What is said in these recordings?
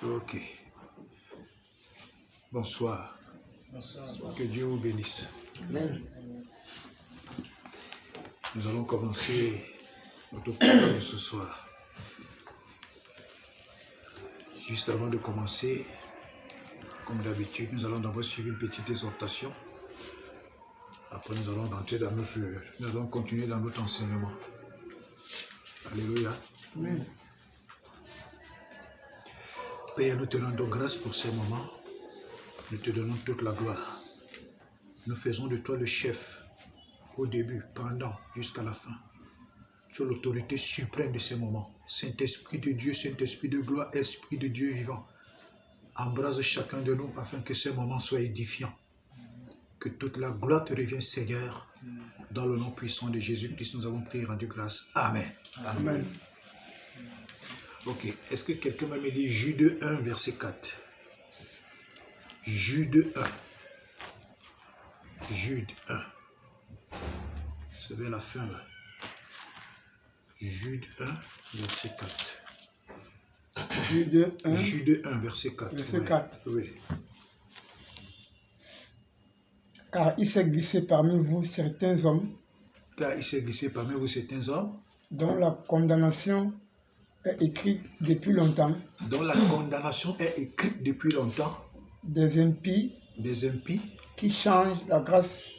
Ok. Bonsoir. Bonsoir. Que Dieu vous bénisse. Amen. Nous allons commencer notre programme de ce soir. Juste avant de commencer, comme d'habitude, nous allons d'abord suivre une petite exhortation. Après, nous allons continuer dans notre enseignement. Alléluia. Amen. Père, nous te rendons grâce pour ces moments. Nous te donnons toute la gloire. Nous faisons de toi le chef au début, pendant, jusqu'à la fin. Tu as l'autorité suprême de ces moments. Saint-Esprit de Dieu, Saint-Esprit de gloire, Esprit de Dieu vivant. Embrase chacun de nous afin que ces moments soient édifiants. Que toute la gloire te revienne, Seigneur. Dans le nom puissant de Jésus-Christ, nous avons prié et rendu grâce. Amen. Amen. Ok. Est-ce que quelqu'un m'a dit Jude 1, verset 4? Jude 1. Jude 1. C'est vers la fin là. Jude 1, verset 4. Jude 1, Jude 1, verset 4. verset Oui. 4. Oui. Car il s'est glissé parmi vous certains hommes Car il s'est glissé parmi vous certains hommes dont la condamnation est écrite depuis longtemps, dont la condamnation est écrite depuis longtemps, des impies des impies qui changent la grâce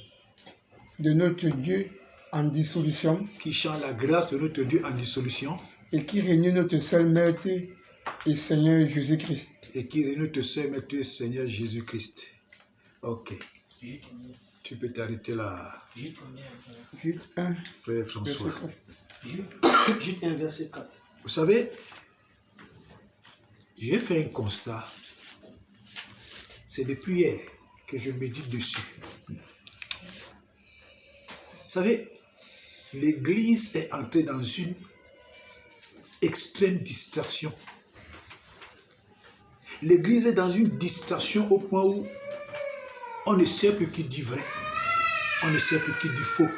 de notre Dieu en dissolution qui changent la grâce de notre Dieu en dissolution et qui réunissent notre seul Maître et Seigneur Jésus-Christ. et qui réunit notre Seigneur, notre Seigneur Jésus-Christ. Ok. Tu peux t'arrêter là, Jude 1, frère François. verset 4. Jude 1, verset 4. Vous savez, j'ai fait un constat. C'est depuis hier que je médite dessus. Vous savez, l'Église est entrée dans une extrême distraction. L'Église est dans une distraction au point où on ne sait plus qui dit vrai, on ne sait plus qui dit faux.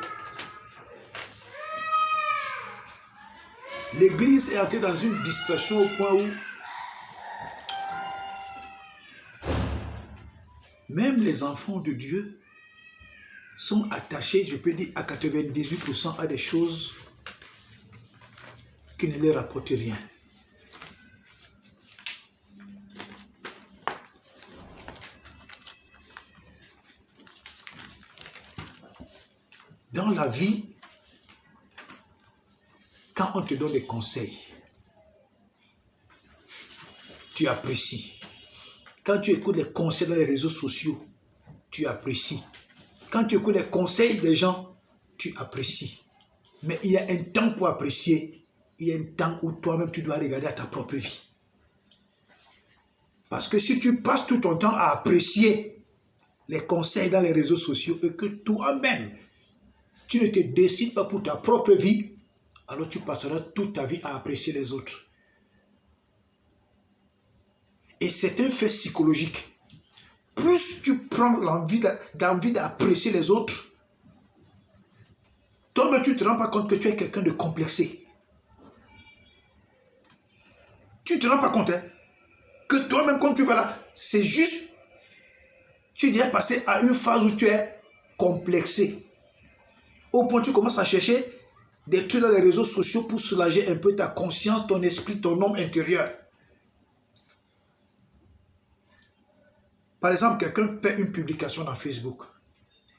L'Église est entrée dans une distraction au point où même les enfants de Dieu sont attachés, je peux dire, à 98% à des choses qui ne leur apportent rien. Dans la vie, quand on te donne des conseils, tu apprécies. Quand tu écoutes les conseils dans les réseaux sociaux, tu apprécies. Quand tu écoutes les conseils des gens, tu apprécies. Mais il y a un temps pour apprécier. Il y a un temps où toi-même tu dois regarder à ta propre vie. Parce que si tu passes tout ton temps à apprécier les conseils dans les réseaux sociaux et que toi-même, tu ne te décides pas pour ta propre vie, alors tu passeras toute ta vie à apprécier les autres. Et c'est un fait psychologique. Plus tu prends l'envie d'apprécier les autres, toi-même tu ne te rends pas compte que tu es quelqu'un de complexé. Tu ne te rends pas compte que toi-même quand tu vas là, c'est juste, tu es passé à une phase où tu es complexé. Au point où tu commences à chercher des trucs dans les réseaux sociaux pour soulager un peu ta conscience, ton esprit, ton homme intérieur. Par exemple, quelqu'un fait une publication dans Facebook.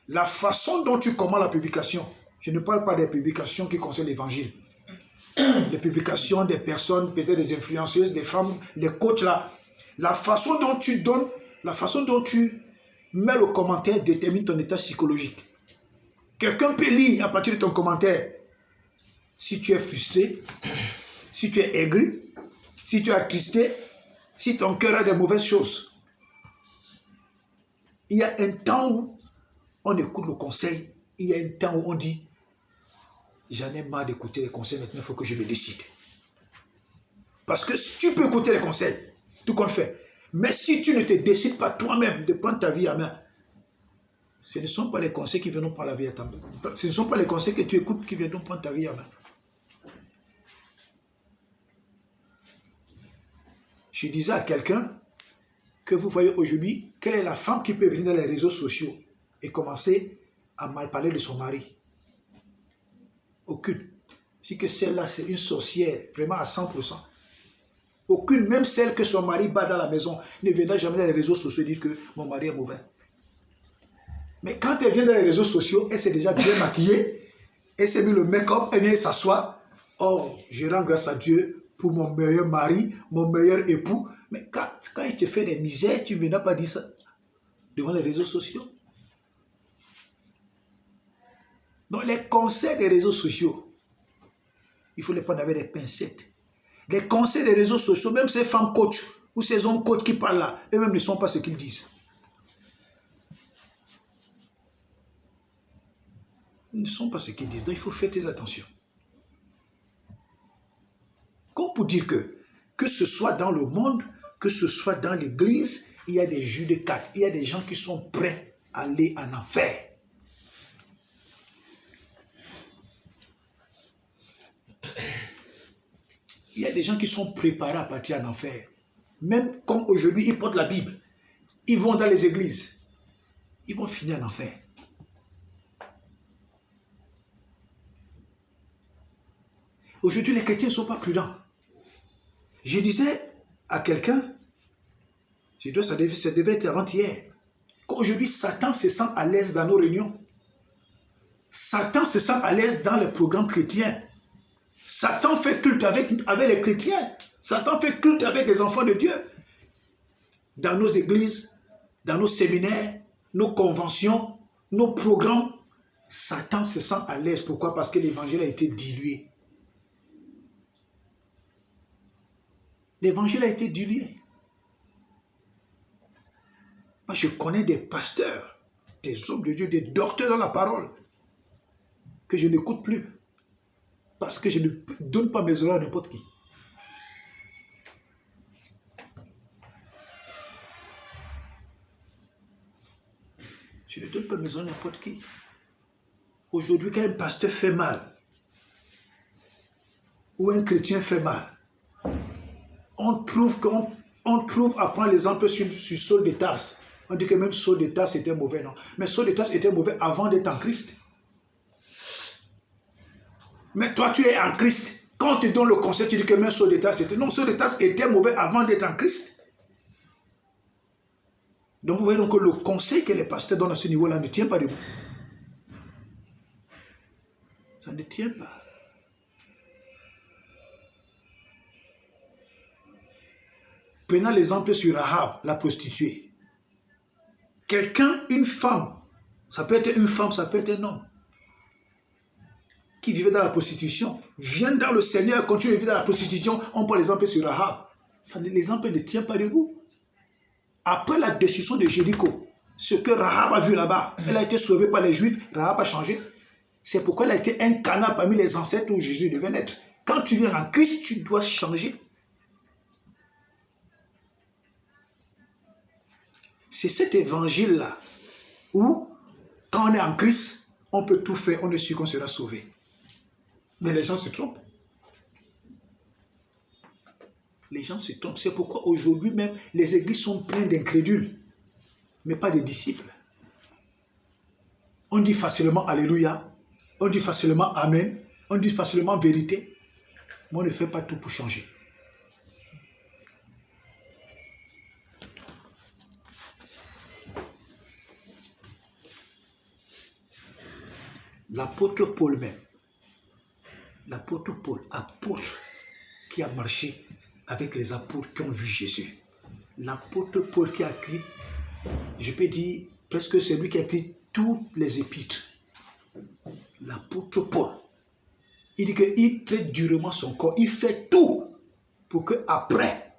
La façon dont tu commences la publication, je ne parle pas des publications qui concernent l'évangile. Les publications des personnes, peut-être des influenceuses, des femmes, les coachs là. La façon dont tu donnes, la façon dont tu mets le commentaire détermine ton état psychologique. Quelqu'un peut lire à partir de ton commentaire si tu es frustré, si tu es aigri, si tu es attristé, si ton cœur a des mauvaises choses. Il y a un temps où on écoute le conseil, il y a un temps où on dit j'en ai marre d'écouter les conseils, maintenant il faut que je me décide. Parce que tu peux écouter les conseils, tout qu'on fait, mais si tu ne te décides pas toi-même de prendre ta vie à main, ce ne sont pas les conseils qui viendront prendre la vie à ta main. Ce ne sont pas les conseils que tu écoutes qui viendront prendre ta vie à main. Je disais à quelqu'un que vous voyez aujourd'hui, quelle est la femme qui peut venir dans les réseaux sociaux et commencer à mal parler de son mari? Aucune. Si que celle-là, c'est une sorcière, vraiment à 100%. Aucune, même celle que son mari bat dans la maison, ne viendra jamais dans les réseaux sociaux dire que mon mari est mauvais. Mais quand elle vient dans les réseaux sociaux, elle s'est déjà bien maquillée, elle s'est mis le make-up, elle vient s'asseoir. Oh, je rends grâce à Dieu pour mon meilleur mari, mon meilleur époux. Mais quand il te fait des misères, tu ne viendras pas dire ça devant les réseaux sociaux. Donc les conseils des réseaux sociaux, il faut les prendre avec des pincettes. Les conseils des réseaux sociaux, même ces femmes coachs ou ces hommes coachs qui parlent là, eux-mêmes ne sont pas ce qu'ils disent. Ils ne sont pas ce qu'ils disent, donc il faut faire très attention. Comme pour dire que ce soit dans le monde, que ce soit dans l'église, il y a des jus de cartes, il y a des gens qui sont prêts à aller en enfer. Il y a des gens qui sont préparés à partir en enfer. Même comme aujourd'hui, ils portent la Bible. Ils vont dans les églises. Ils vont finir en enfer. Aujourd'hui, les chrétiens ne sont pas prudents. Je disais à quelqu'un, ça devait être avant-hier, qu'aujourd'hui, Satan se sent à l'aise dans nos réunions. Satan se sent à l'aise dans les programmes chrétiens. Satan fait culte avec les chrétiens. Satan fait culte avec les enfants de Dieu. Dans nos églises, dans nos séminaires, nos conventions, nos programmes, Satan se sent à l'aise. Pourquoi? Parce que l'évangile a été dilué. L'évangile a été dilué. Moi, je connais des pasteurs, des hommes de Dieu, des docteurs dans la parole, que je n'écoute plus. Parce que je ne donne pas mes oreilles à n'importe qui. Je ne donne pas mes oreilles à n'importe qui. Aujourd'hui, quand un pasteur fait mal, ou un chrétien fait mal, on trouve à prendre l'exemple sur Saul de Tarse. On dit que même Saul de Tarse était mauvais, non? Mais Saul de Tarse était mauvais avant d'être en Christ. Mais toi, tu es en Christ. Quand on te donne le conseil, tu dis que même Saul de Tarse était... Non, Saul de Tarse était mauvais avant d'être en Christ. Donc vous voyez donc que le conseil que les pasteurs donnent à ce niveau-là ne tient pas debout. Ça ne tient pas. Prenons l'exemple sur Rahab, la prostituée. Quelqu'un, une femme, ça peut être une femme, ça peut être un homme, qui vivait dans la prostitution, vient dans le Seigneur, continue de vivre dans la prostitution, on prend l'exemple sur Rahab. L'exemple ne tient pas debout. Après la destruction de Jéricho, ce que Rahab a vu là-bas, elle a été sauvée par les Juifs, Rahab a changé. C'est pourquoi elle a été un canal parmi les ancêtres où Jésus devait naître. Quand tu viens en Christ, tu dois changer. C'est cet évangile-là où, quand on est en Christ, on peut tout faire, on est sûr qu'on sera sauvé. Mais les gens se trompent. Les gens se trompent. C'est pourquoi aujourd'hui même, les églises sont pleines d'incrédules, mais pas de disciples. On dit facilement Alléluia, on dit facilement Amen, on dit facilement vérité, mais on ne fait pas tout pour changer. L'apôtre Paul même, l'apôtre Paul, apôtre qui a marché avec les apôtres qui ont vu Jésus. L'apôtre Paul qui a écrit, je peux dire, presque c'est lui qui a écrit toutes les épîtres. L'apôtre Paul, il dit qu'il traite durement son corps, il fait tout pour qu'après,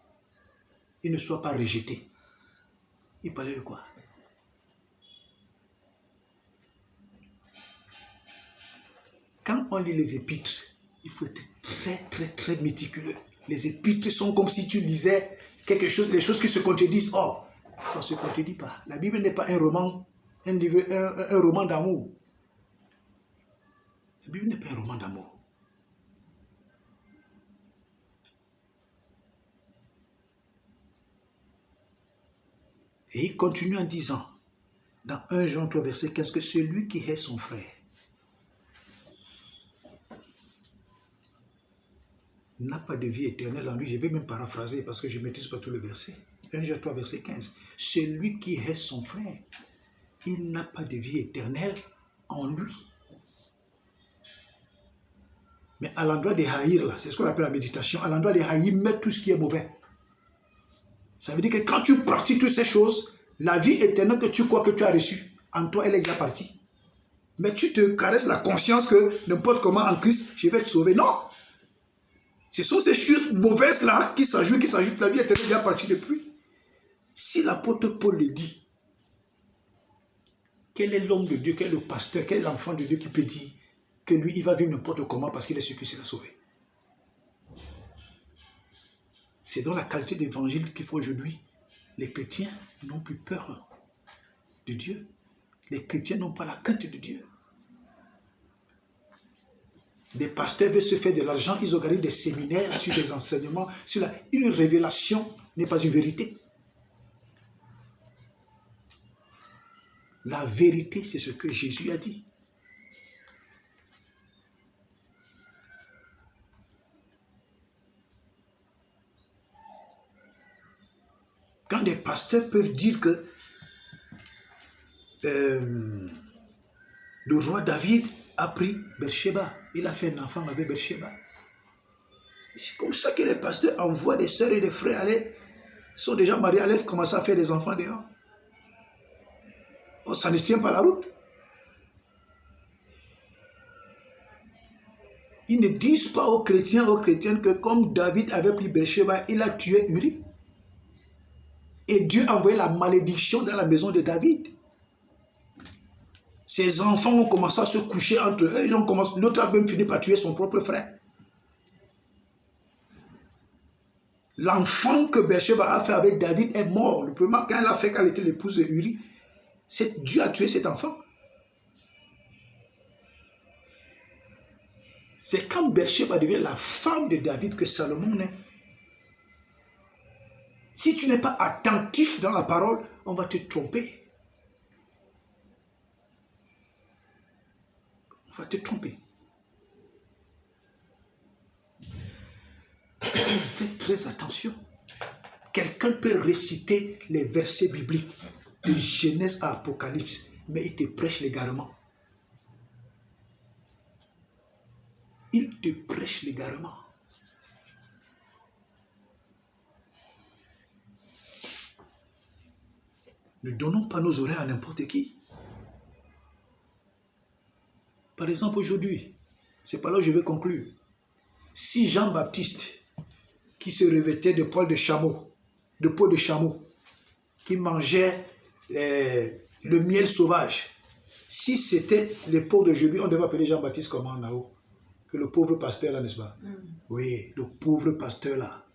il ne soit pas rejeté. Il parlait de quoi? Quand on lit les épîtres, il faut être très méticuleux. Les épîtres sont comme si tu lisais quelque chose, les choses qui se contredisent. Or, ça ne se contredit pas. La Bible n'est pas un roman, un roman d'amour. La Bible n'est pas un roman d'amour. Et il continue en disant, dans 1 Jean 3, verset 15, que celui qui hait son frère n'a pas de vie éternelle en lui. Je vais même paraphraser parce que je ne maîtrise pas tout le verset. 1 Jean 3, verset 15. Celui qui hait son frère, il n'a pas de vie éternelle en lui. Mais à l'endroit de haïr, là, c'est ce qu'on appelle la méditation, à l'endroit de haïr, mettre tout ce qui est mauvais. Ça veut dire que quand tu pratiques toutes ces choses, la vie éternelle que tu crois que tu as reçue, en toi, elle est déjà partie. Mais tu te caresses la conscience que n'importe comment en Christ, je vais te sauver. Non! Ce sont ces choses mauvaises-là qui s'ajoutent, la vie éternelle est déjà partie depuis. Si l'apôtre Paul le dit, quel est l'homme de Dieu, quel est le pasteur, quel est l'enfant de Dieu qui peut dire que lui, il va vivre n'importe comment parce qu'il est sûr qu'il sera sauvé? C'est dans la qualité d'évangile qu'il faut aujourd'hui. Les chrétiens n'ont plus peur de Dieu. Les chrétiens n'ont pas la crainte de Dieu. Des pasteurs veulent se faire de l'argent, ils organisent des séminaires sur des enseignements, une révélation n'est pas une vérité. La vérité, c'est ce que Jésus a dit. Quand des pasteurs peuvent dire que le roi David a pris Beersheba, il a fait un enfant avec Beersheba. C'est comme ça que les pasteurs envoient des sœurs et des frères aller, sont déjà mariés, allaient commencer à faire des enfants dehors. Oh, ça ne tient pas la route. Ils ne disent pas aux chrétiens, aux chrétiennes que comme David avait pris Beersheba, il a tué Uri. Et Dieu a envoyé la malédiction dans la maison de David. Ses enfants ont commencé à se coucher entre eux. L'autre a même fini par tuer son propre frère. L'enfant que Beersheba a fait avec David est mort. Le premier, quand elle a fait, quand elle était l'épouse de Uri, Dieu a tué cet enfant. C'est quand Beersheba devient la femme de David que Salomon naît. Si tu n'es pas attentif dans la parole, on va te tromper. On va te tromper. Faites très attention. Quelqu'un peut réciter les versets bibliques de Genèse à Apocalypse, mais il te prêche l'égarement. Il te prêche l'égarement. Ne donnons pas nos oreilles à n'importe qui. Par exemple, aujourd'hui, c'est par là que je vais conclure. Si Jean-Baptiste, qui se revêtait de poils de chameau, de peau de chameau, qui mangeait le miel sauvage, si c'était l'époque d'aujourd'hui, on devait appeler Jean-Baptiste comment en haut? Que le pauvre pasteur là, n'est-ce pas? Oui, le pauvre pasteur là,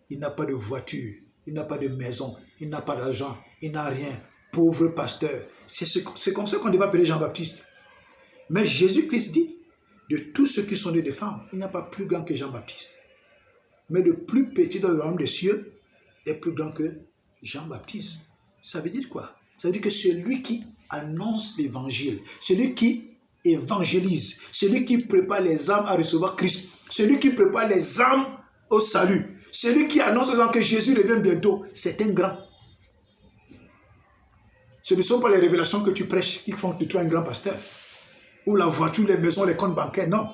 il n'a pas de voiture, il n'a pas de maison, il n'a pas d'argent, il n'a rien. Pauvre pasteur. C'est comme ça qu'on devait appeler Jean-Baptiste. Mais Jésus-Christ dit, de tous ceux qui sont nés de femmes, il n'y a pas plus grand que Jean-Baptiste. Mais le plus petit dans le royaume des cieux est plus grand que Jean-Baptiste. Ça veut dire quoi? Ça veut dire que celui qui annonce l'évangile, celui qui évangélise, celui qui prépare les âmes à recevoir Christ, celui qui prépare les âmes au salut, celui qui annonce aux gens que Jésus revient bientôt, c'est un grand. Ce ne sont pas les révélations que tu prêches qui font de toi un grand pasteur. Ou la voiture, les maisons, les comptes bancaires, non.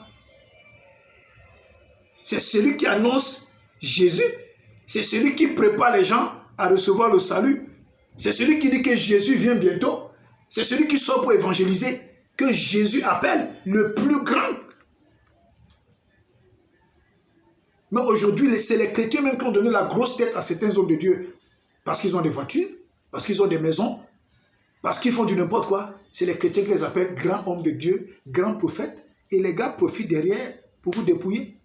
C'est celui qui annonce Jésus. C'est celui qui prépare les gens à recevoir le salut. C'est celui qui dit que Jésus vient bientôt. C'est celui qui sort pour évangéliser, que Jésus appelle le plus grand. Mais aujourd'hui, c'est les chrétiens même qui ont donné la grosse tête à certains hommes de Dieu. Parce qu'ils ont des voitures, parce qu'ils ont des maisons, parce qu'ils font du n'importe quoi. C'est les chrétiens qui les appellent grands hommes de Dieu, grands prophètes. Et les gars profitent derrière pour vous dépouiller.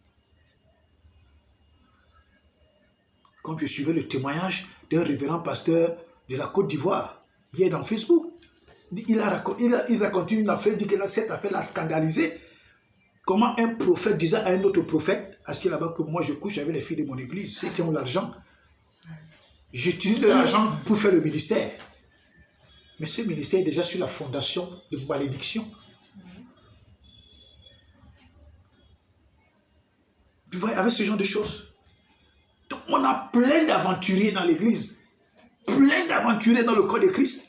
Comme je suivais le témoignage d'un révérend pasteur de la Côte d'Ivoire, hier dans Facebook. Il raconté une affaire, il dit que cette affaire l'a scandalisé. Comment un prophète disait à un autre prophète, à ce qui est là-bas que moi je couche avec les filles de mon église, ceux qui ont l'argent. J'utilise de l'argent pour faire le ministère. Mais ce ministère est déjà sur la fondation de malédiction. Tu vois, avec ce genre de choses. Donc, on a plein d'aventuriers dans l'église. Plein d'aventuriers dans le corps de Christ.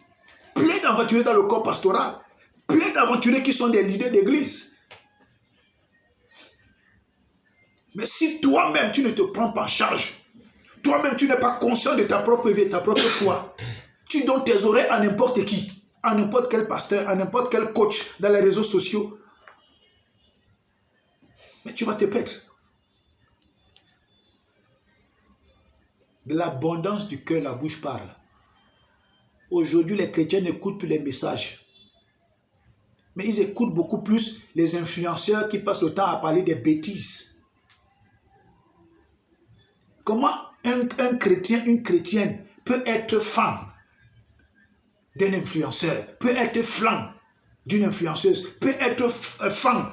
Plein d'aventuriers dans le corps pastoral. Plein d'aventuriers qui sont des leaders d'église. Mais si toi-même, tu ne te prends pas en charge, toi-même, tu n'es pas conscient de ta propre vie, de ta propre foi, tu donnes tes oreilles à n'importe qui, à n'importe quel pasteur, à n'importe quel coach dans les réseaux sociaux, mais tu vas te perdre. De l'abondance du cœur, la bouche parle. Aujourd'hui, les chrétiens n'écoutent plus les messages. Mais ils écoutent beaucoup plus les influenceurs qui passent le temps à parler des bêtises. Comment un chrétien, une chrétienne peut être fan d'un influenceur, peut être fan d'une influenceuse, peut être fan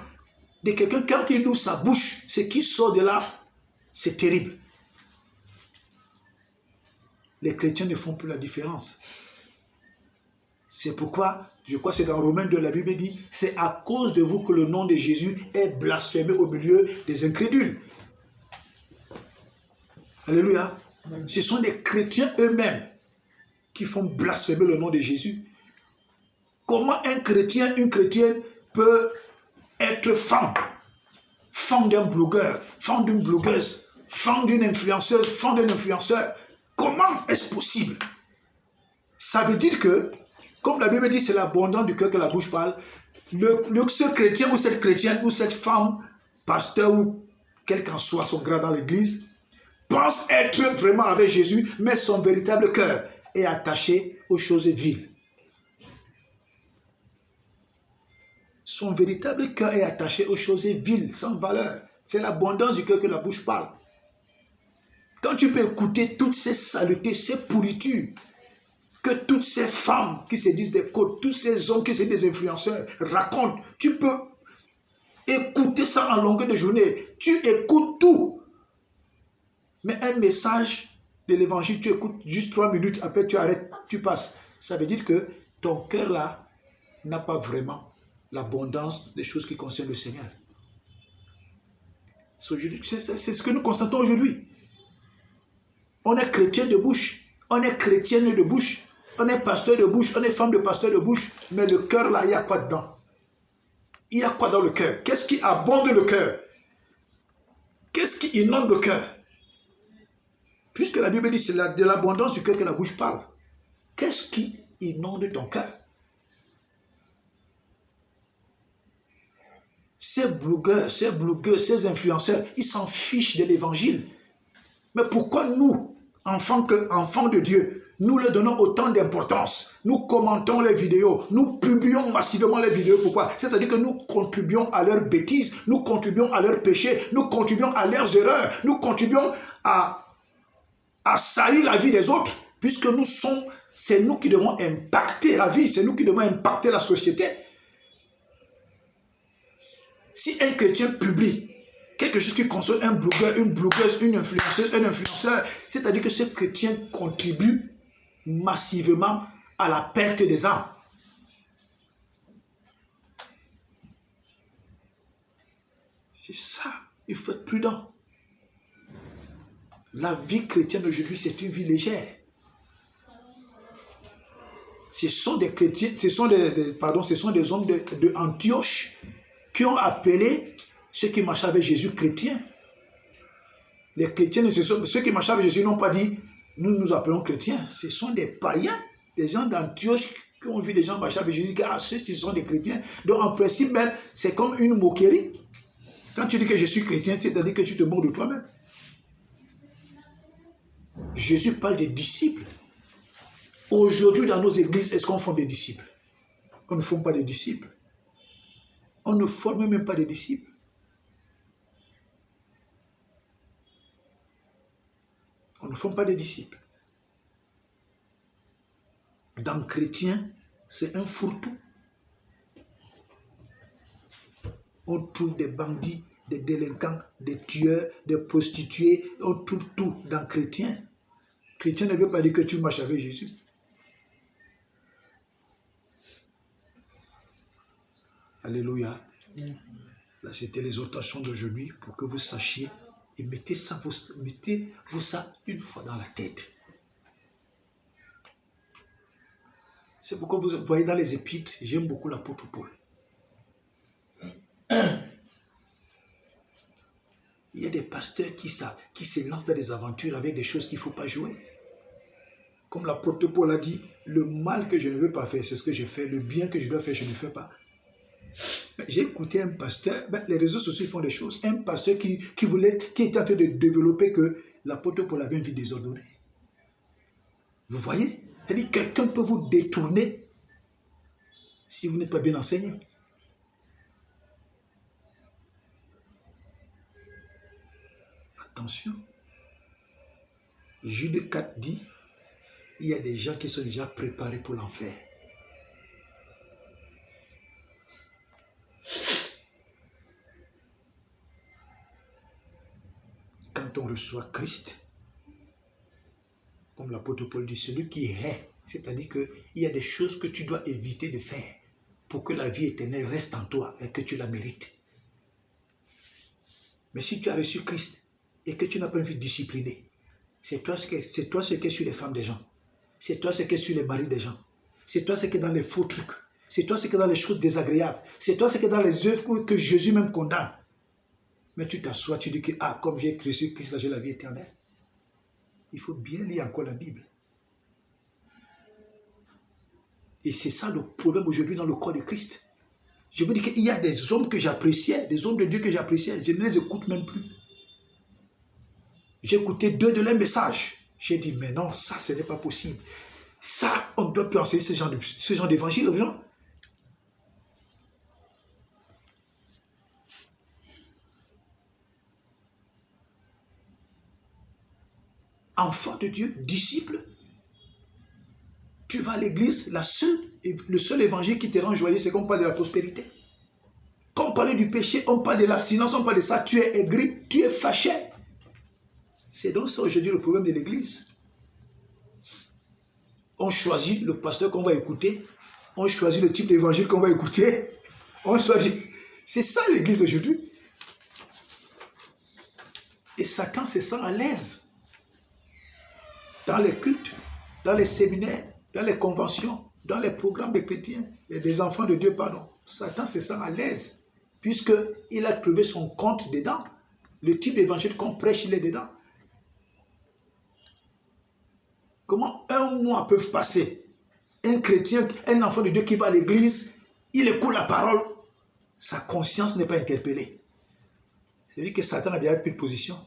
de quelqu'un quand il ouvre sa bouche, ce qui sort de là, c'est terrible. Les chrétiens ne font plus la différence. C'est pourquoi, je crois que c'est dans Romains 2, la Bible dit, c'est à cause de vous que le nom de Jésus est blasphémé au milieu des incrédules. Alléluia. Ce sont des chrétiens eux-mêmes qui font blasphémer le nom de Jésus. Comment un chrétien, une chrétienne peut être fan d'un blogueur, fan d'une blogueuse, fan d'une influenceuse, fan d'un influenceur? Comment est-ce possible? Ça veut dire que, comme la Bible dit, c'est l'abondance du cœur que la bouche parle. Ce chrétien ou cette chrétienne ou cette femme, pasteur ou quel qu'en soit son grade dans l'église, pense être vraiment avec Jésus, mais son véritable cœur est attaché aux choses viles. Son véritable cœur est attaché aux choses viles, sans valeur. C'est l'abondance du cœur que la bouche parle. Quand tu peux écouter toutes ces saletés, ces pourritures, que toutes ces femmes qui se disent des coachs, tous ces hommes qui se disent des influenceurs racontent, tu peux écouter ça en longueur de journée. Tu écoutes tout. Mais un message de l'évangile, tu écoutes juste 3 minutes, après tu arrêtes, tu passes. Ça veut dire que ton cœur là n'a pas vraiment l'abondance des choses qui concernent le Seigneur. C'est ce que nous constatons aujourd'hui. On est chrétien de bouche, on est chrétienne de bouche, on est pasteur de bouche, on est femme de pasteur de bouche, mais le cœur là, il y a quoi dedans? Il y a quoi dans le cœur? Qu'est-ce qui abonde le cœur? Qu'est-ce qui inonde le cœur? Puisque la Bible dit c'est de l'abondance du cœur que la bouche parle. Qu'est-ce qui inonde ton cœur? Ces blogueurs, ces influenceurs, ils s'en fichent de l'évangile. Mais pourquoi nous, enfants de Dieu, nous leur donnons autant d'importance? Nous commentons les vidéos, nous publions massivement les vidéos. Pourquoi? C'est-à-dire que nous contribuons à leurs bêtises, nous contribuons à leurs péchés, nous contribuons à leurs erreurs, nous contribuons à salir la vie des autres, puisque c'est nous qui devons impacter la vie, c'est nous qui devons impacter la société. Si un chrétien publie quelque chose qui concerne un blogueur, une blogueuse, une influenceuse, un influenceur, c'est-à-dire que ce chrétien contribue massivement à la perte des âmes. C'est ça, il faut être prudent. La vie chrétienne aujourd'hui, c'est une vie légère. Ce sont des chrétiens, ce sont des hommes de Antioche qui ont appelé ceux qui marchaient avec Jésus chrétiens. Les chrétiens, ceux qui marchaient avec Jésus n'ont pas dit nous nous appelons chrétiens. Ce sont des païens, des gens d'Antioche qui ont vu des gens marcher avec Jésus, ceux-ci sont des chrétiens. Donc en principe même, c'est comme une moquerie. Quand tu dis que je suis chrétien, c'est-à-dire que tu te moques de toi-même. Jésus parle des disciples. Aujourd'hui, dans nos églises, est-ce qu'on forme des disciples? On ne forme pas des disciples. On ne forme même pas des disciples. On ne forme pas des disciples. Dans chrétien, c'est un fourre-tout. On trouve des bandits, des délinquants, des tueurs, des prostituées. On trouve tout dans chrétien. Chrétien ne veut pas dire que tu marches avec Jésus. Alléluia. Là, c'était l'exhortation d'aujourd'hui pour que vous sachiez et mettez-vous ça une fois dans la tête. C'est pourquoi vous voyez dans les épîtres, j'aime beaucoup l'apôtre Paul. Il y a des pasteurs qui se lancent dans des aventures avec des choses qu'il ne faut pas jouer. Comme l'apôtre Paul a dit, le mal que je ne veux pas faire, c'est ce que je fais. Le bien que je dois faire, je ne le fais pas. J'ai écouté un pasteur, les réseaux sociaux font des choses. Un pasteur qui était en train de développer que l'apôtre Paul avait une vie désordonnée. Vous voyez? C'est-à-dire que quelqu'un peut vous détourner si vous n'êtes pas bien enseigné. Attention. Jude 4 dit, il y a des gens qui sont déjà préparés pour l'enfer. Quand on reçoit Christ, comme l'apôtre Paul dit, celui qui hait, c'est-à-dire qu'il y a des choses que tu dois éviter de faire pour que la vie éternelle reste en toi et que tu la mérites. Mais si tu as reçu Christ et que tu n'as pas une vie disciplinée, c'est toi ce qui est sur les femmes des gens. C'est toi ce qui est sur les maris des gens. C'est toi ce qui est dans les faux trucs. C'est toi ce qui est dans les choses désagréables. C'est toi ce qui est dans les œuvres que Jésus même condamne. Mais tu t'assois, tu dis que, comme j'ai reçu Christ, j'ai la vie éternelle. Il faut bien lire encore la Bible. Et c'est ça le problème aujourd'hui dans le corps de Christ. Je vous dis qu'il y a des hommes que j'appréciais, des hommes de Dieu que j'appréciais, je ne les écoute même plus. J'ai écouté 2 de leurs messages. J'ai dit, mais non, ça, ce n'est pas possible. Ça, on ne doit plus enseigner ce genre d'évangile aux gens. Enfant de Dieu, disciple, tu vas à l'église, le seul évangile qui te rend joyeux, c'est qu'on parle de la prospérité. Quand on parle du péché, on parle de l'abstinence, on parle de ça, tu es aigri, tu es fâché. C'est donc ça aujourd'hui le problème de l'église. On choisit le pasteur qu'on va écouter, on choisit le type d'évangile qu'on va écouter, on choisit. C'est ça l'église aujourd'hui. Et Satan se sent à l'aise. Dans les cultes, dans les séminaires, dans les conventions, dans les programmes des chrétiens, des enfants de Dieu, pardon. Satan se sent à l'aise, puisqu'il a trouvé son compte dedans. Le type d'évangile qu'on prêche, il est dedans. Comment un mois peut passer? Un chrétien, un enfant de Dieu qui va à l'église, il écoute la parole, sa conscience n'est pas interpellée. C'est-à-dire que Satan a déjà pris de position.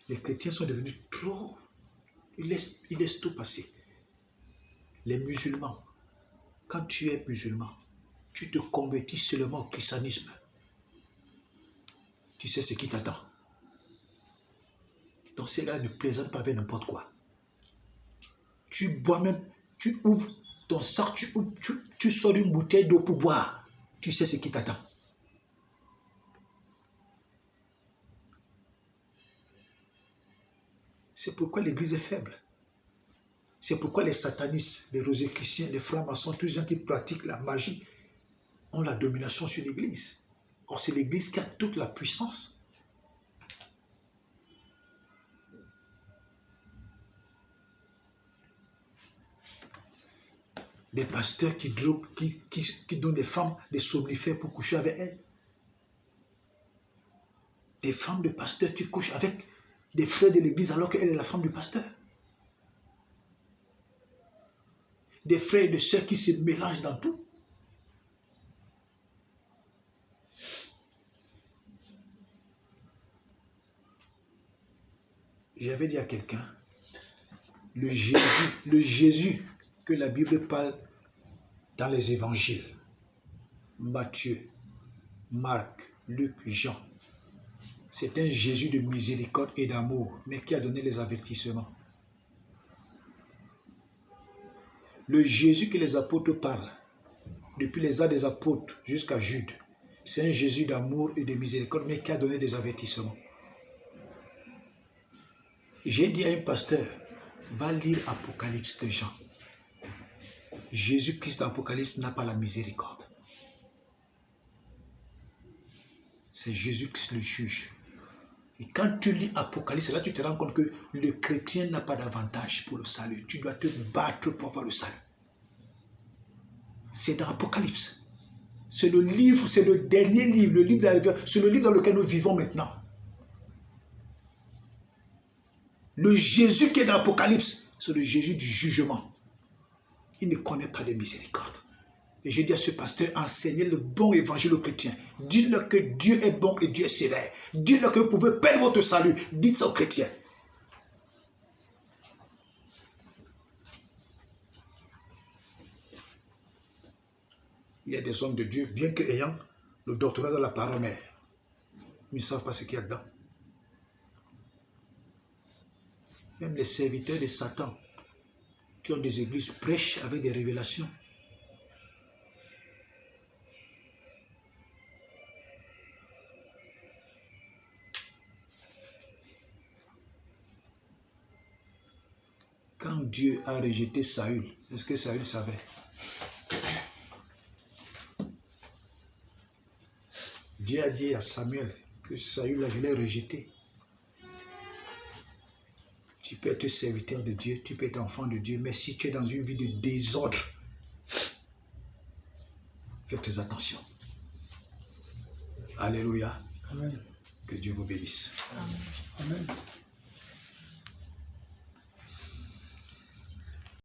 Les chrétiens sont devenus trop... Ils laissent tout passer. Les musulmans, quand tu es musulman, tu te convertis seulement au christianisme. Tu sais ce qui t'attend. Donc ces gars ne plaisantent pas avec n'importe quoi. Tu bois même, tu ouvres ton sac, tu sors une bouteille d'eau pour boire. Tu sais ce qui t'attend. C'est pourquoi l'église est faible. C'est pourquoi les satanistes, les rosicruciens, les francs-maçons, tous les gens qui pratiquent la magie ont la domination sur l'église. Or, c'est l'église qui a toute la puissance. Des pasteurs qui droguent, qui donnent des femmes des somnifères pour coucher avec elles. Des femmes de pasteurs qui couchent avec des frères de l'église alors qu'elle est la femme du pasteur. Des frères et des sœurs qui se mélangent dans tout. J'avais dit à quelqu'un, le Jésus que la Bible parle dans les évangiles, Matthieu, Marc, Luc, Jean, c'est un Jésus de miséricorde et d'amour, mais qui a donné les avertissements. Le Jésus que les apôtres parlent, depuis les âges des apôtres jusqu'à Jude. C'est un Jésus d'amour et de miséricorde, mais qui a donné des avertissements. J'ai dit à un pasteur, va lire Apocalypse de Jean. Jésus-Christ dans l'Apocalypse n'a pas la miséricorde. C'est Jésus-Christ le juge. Et quand tu lis Apocalypse, là tu te rends compte que le chrétien n'a pas d'avantage pour le salut. Tu dois te battre pour avoir le salut. C'est dans Apocalypse. C'est le livre, c'est le dernier livre, le livre de la révélation, c'est le livre dans lequel nous vivons maintenant. Le Jésus qui est dans l'Apocalypse, c'est le Jésus du jugement. Il ne connaît pas de miséricorde. Et j'ai dit à ce pasteur, enseignez le bon évangile aux chrétiens. Dites-leur que Dieu est bon et Dieu est sévère. Dites-leur que vous pouvez perdre votre salut. Dites ça aux chrétiens. Il y a des hommes de Dieu, bien qu'ayant le doctorat de la parole, mais ils ne savent pas ce qu'il y a dedans. Même les serviteurs de Satan, qui ont des églises, prêchent avec des révélations. Quand Dieu a rejeté Saül, est-ce que Saül savait? Dieu a dit à Samuel que Saül l'avait rejeté. Tu peux être serviteur de Dieu, tu peux être enfant de Dieu, mais si tu es dans une vie de désordre, fais très attention. Alléluia. Amen. Que Dieu vous bénisse. Amen. Amen.